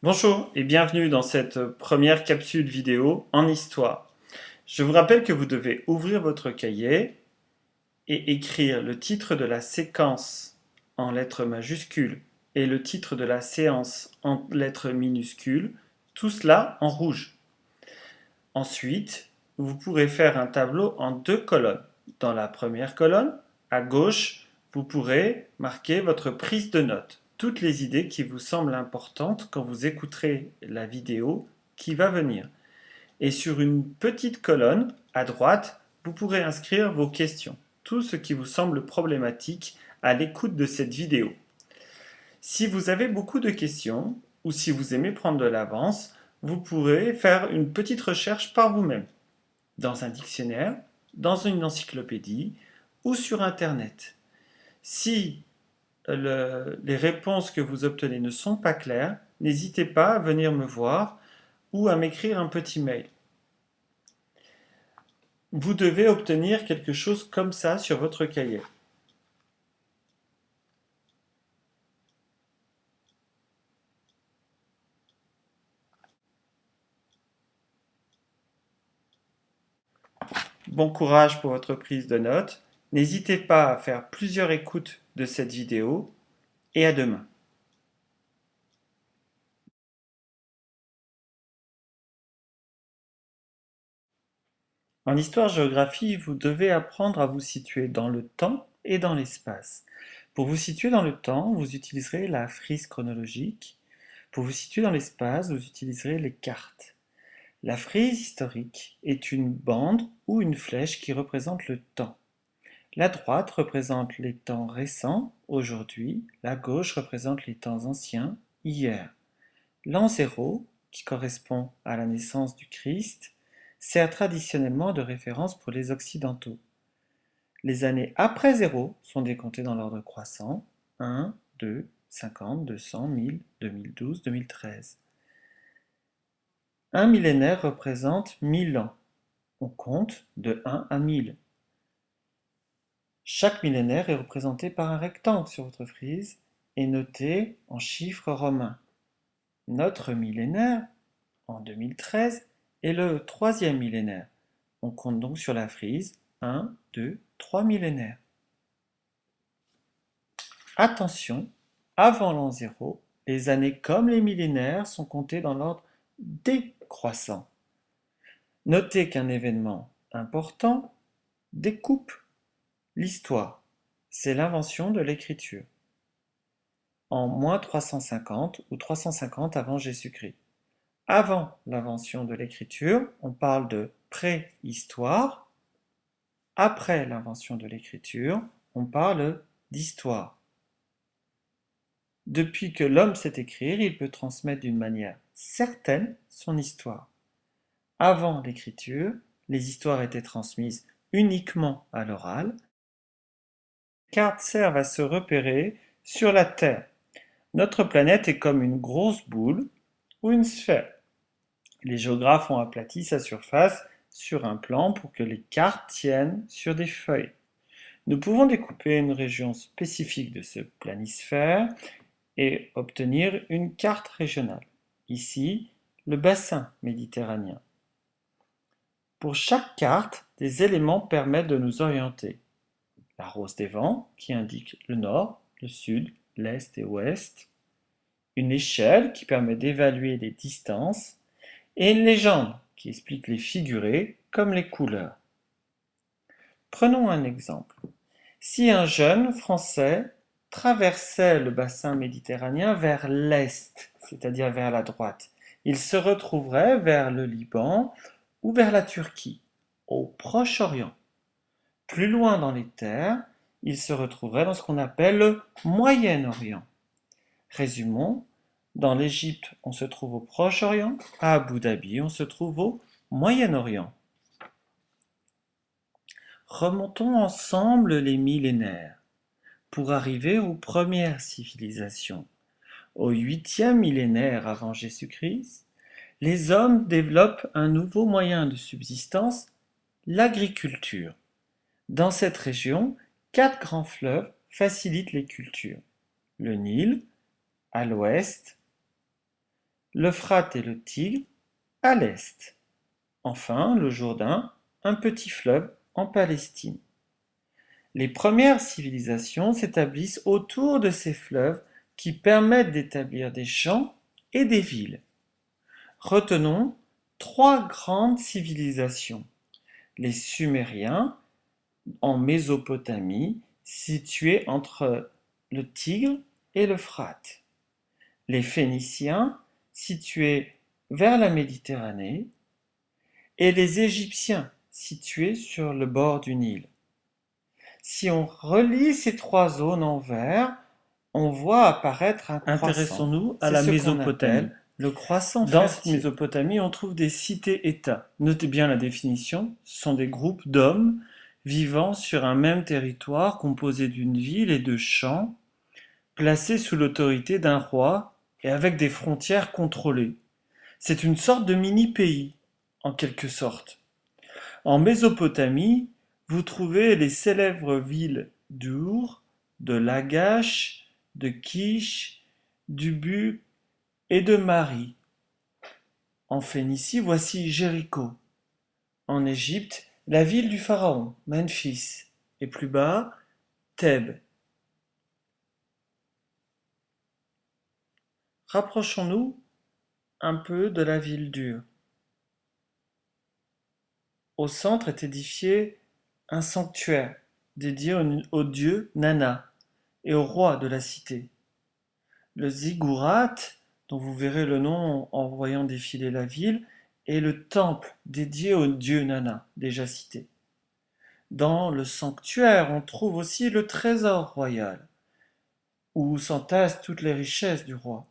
Bonjour et bienvenue dans cette première capsule vidéo en histoire. Je vous rappelle que vous devez ouvrir votre cahier et écrire le titre de la séquence en lettres majuscules et le titre de la séance en lettres minuscules, tout cela en rouge. Ensuite, vous pourrez faire un tableau en deux colonnes. Dans la première colonne, à gauche, vous pourrez marquer votre prise de notes, toutes les idées qui vous semblent importantes quand vous écouterez la vidéo qui va venir. Et sur une petite colonne, à droite, vous pourrez inscrire vos questions, tout ce qui vous semble problématique à l'écoute de cette vidéo. Si vous avez beaucoup de questions, ou si vous aimez prendre de l'avance, vous pourrez faire une petite recherche par vous-même, dans un dictionnaire, dans une encyclopédie ou sur Internet. Si les réponses que vous obtenez ne sont pas claires, n'hésitez pas à venir me voir ou à m'écrire un petit mail. Vous devez obtenir quelque chose comme ça sur votre cahier. Bon courage pour votre prise de notes. N'hésitez pas à faire plusieurs écoutes de cette vidéo et à demain. En histoire-géographie, vous devez apprendre à vous situer dans le temps et dans l'espace. Pour vous situer dans le temps, vous utiliserez la frise chronologique. Pour vous situer dans l'espace, vous utiliserez les cartes. La frise historique est une bande ou une flèche qui représente le temps. La droite représente les temps récents, aujourd'hui. La gauche représente les temps anciens, hier. L'an 0, qui correspond à la naissance du Christ, sert traditionnellement de référence pour les Occidentaux. Les années après 0 sont décomptées dans l'ordre croissant: 1, 2, 50, 200, 1000, 2012, 2013. Un millénaire représente 1000 ans. On compte de 1 à 1000. Chaque millénaire est représenté par un rectangle sur votre frise et noté en chiffres romains. Notre millénaire, en 2013, est le troisième millénaire. On compte donc sur la frise 1, 2, 3 millénaires. Attention, avant l'an 0, les années comme les millénaires sont comptées dans l'ordre décroissant. Notez qu'un événement important découpe l'histoire. C'est l'invention de l'écriture. En moins 350 ou 350 avant Jésus-Christ. Avant l'invention de l'écriture, on parle de préhistoire. Après l'invention de l'écriture, on parle d'histoire. Depuis que l'homme sait écrire, il peut transmettre d'une manière certaine son histoire. Avant l'écriture, les histoires étaient transmises uniquement à l'oral. Les cartes servent à se repérer sur la Terre. Notre planète est comme une grosse boule ou une sphère. Les géographes ont aplati sa surface sur un plan pour que les cartes tiennent sur des feuilles. Nous pouvons découper une région spécifique de ce planisphère et obtenir une carte régionale. Ici, le bassin méditerranéen. Pour chaque carte, des éléments permettent de nous orienter. La rose des vents, qui indique le nord, le sud, l'est et ouest. Une échelle, qui permet d'évaluer les distances. Et une légende, qui explique les figurés, comme les couleurs. Prenons un exemple. Si un jeune Français traversait le bassin méditerranéen vers l'est, c'est-à-dire vers la droite, il se retrouverait vers le Liban ou vers la Turquie, au Proche-Orient. Plus loin dans les terres, il se retrouverait dans ce qu'on appelle le Moyen-Orient. Résumons, dans l'Égypte, on se trouve au Proche-Orient, à Abu Dhabi, on se trouve au Moyen-Orient. Remontons ensemble les millénaires pour arriver aux premières civilisations. Au 8e millénaire avant Jésus-Christ, les hommes développent un nouveau moyen de subsistance, l'agriculture. Dans cette région, 4 grands fleuves facilitent les cultures. Le Nil, à l'ouest, l'Euphrate et le Tigre à l'est. Enfin, le Jourdain, un petit fleuve en Palestine. Les premières civilisations s'établissent autour de ces fleuves qui permettent d'établir des champs et des villes. Retenons trois grandes civilisations. Les Sumériens en Mésopotamie, situés entre le Tigre et l'Euphrate. Les Phéniciens, situés vers la Méditerranée, et les Égyptiens, situés sur le bord du Nil. Si on relie ces trois zones en vert, on voit apparaître un croissant. Intéressons-nous à la Mésopotamie. Le croissant Dans cette Mésopotamie, on trouve des cités-États. Notez bien la définition, ce sont des groupes d'hommes vivant sur un même territoire composé d'une ville et de champs, placés sous l'autorité d'un roi et avec des frontières contrôlées. C'est une sorte de mini-pays, en quelque sorte. En Mésopotamie, vous trouvez les célèbres villes d'Ur, de Lagash, de Kish, d'Ubu et de Mari. En Phénicie, voici Jéricho. En Égypte, la ville du pharaon, Memphis. Et plus bas, Thèbes. Rapprochons-nous un peu de la ville d'Ur. Au centre est édifié un sanctuaire dédié au dieu Nana et au roi de la cité. Le ziggurat, dont vous verrez le nom en voyant défiler la ville, est le temple dédié au dieu Nana, déjà cité. Dans le sanctuaire, on trouve aussi le trésor royal, où s'entassent toutes les richesses du roi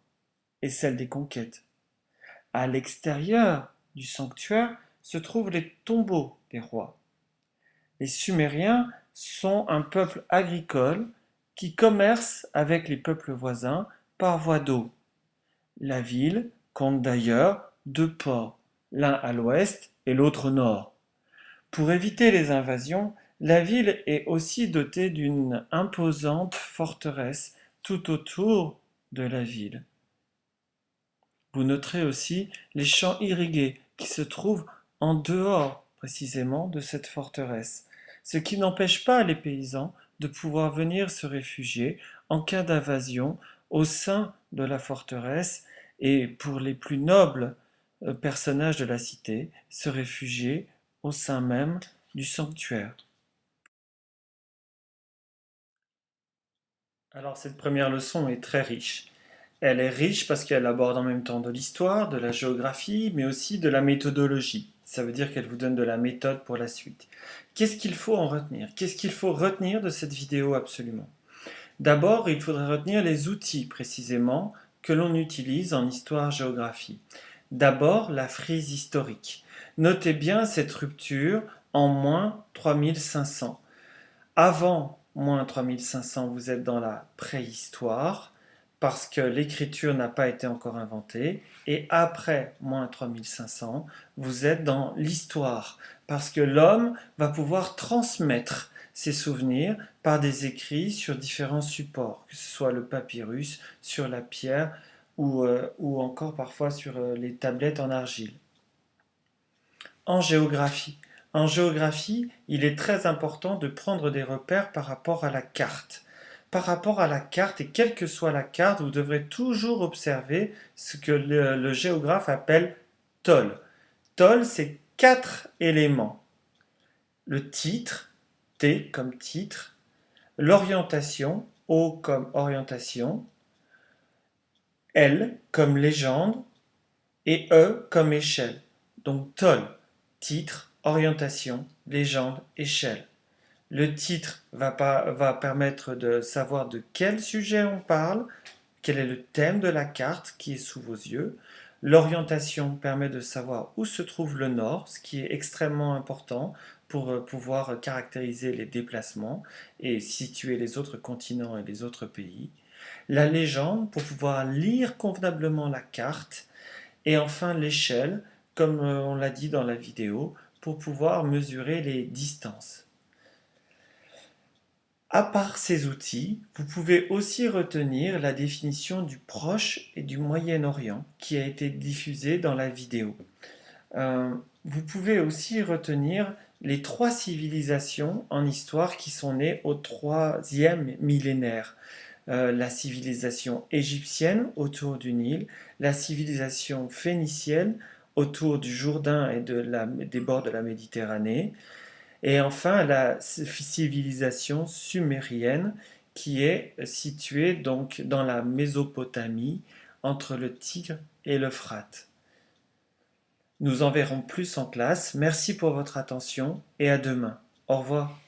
et celles des conquêtes. À l'extérieur du sanctuaire se trouvent les tombeaux des rois. Les Sumériens sont un peuple agricole qui commerce avec les peuples voisins par voie d'eau. La ville compte d'ailleurs deux ports, l'un à l'ouest et l'autre au nord. Pour éviter les invasions, la ville est aussi dotée d'une imposante forteresse tout autour de la ville. Vous noterez aussi les champs irrigués qui se trouvent en dehors précisément de cette forteresse, ce qui n'empêche pas les paysans de pouvoir venir se réfugier en cas d'invasion au sein de la forteresse et pour les plus nobles personnages de la cité, se réfugier au sein même du sanctuaire. Alors cette première leçon est très riche. Elle est riche parce qu'elle aborde en même temps de l'histoire, de la géographie, mais aussi de la méthodologie. Ça veut dire qu'elle vous donne de la méthode pour la suite. Qu'est-ce qu'il faut en retenir? Qu'est-ce qu'il faut retenir de cette vidéo absolument? D'abord, il faudrait retenir les outils précisément que l'on utilise en histoire-géographie. D'abord, la frise historique. Notez bien cette rupture en moins 3500. Avant moins 3500, vous êtes dans la préhistoire, parce que l'écriture n'a pas été encore inventée, et après moins 3500, vous êtes dans l'histoire, parce que l'homme va pouvoir transmettre ses souvenirs par des écrits sur différents supports, que ce soit le papyrus, sur la pierre, ou encore parfois sur les tablettes en argile. En géographie. En géographie, il est très important de prendre des repères par rapport à la carte. Par rapport à la carte, et quelle que soit la carte, vous devrez toujours observer ce que le géographe appelle tôle. Tôle, c'est 4 éléments. Le titre, T comme titre, l'orientation, O comme orientation, L comme légende et E comme échelle. Donc tôle, titre, orientation, légende, échelle. Le titre va permettre de savoir de quel sujet on parle, quel est le thème de la carte qui est sous vos yeux. L'orientation permet de savoir où se trouve le nord, ce qui est extrêmement important pour pouvoir caractériser les déplacements et situer les autres continents et les autres pays. La légende pour pouvoir lire convenablement la carte. Et enfin l'échelle, comme on l'a dit dans la vidéo, pour pouvoir mesurer les distances. À part ces outils, vous pouvez aussi retenir la définition du Proche et du Moyen-Orient qui a été diffusée dans la vidéo. Euh, Vous pouvez aussi retenir les trois civilisations en histoire qui sont nées au troisième millénaire. La civilisation égyptienne autour du Nil, la civilisation phénicienne autour du Jourdain et des bords de la Méditerranée, et enfin la civilisation sumérienne qui est située donc dans la Mésopotamie entre le Tigre et l'Euphrate. Nous en verrons plus en classe. Merci pour votre attention et à demain. Au revoir.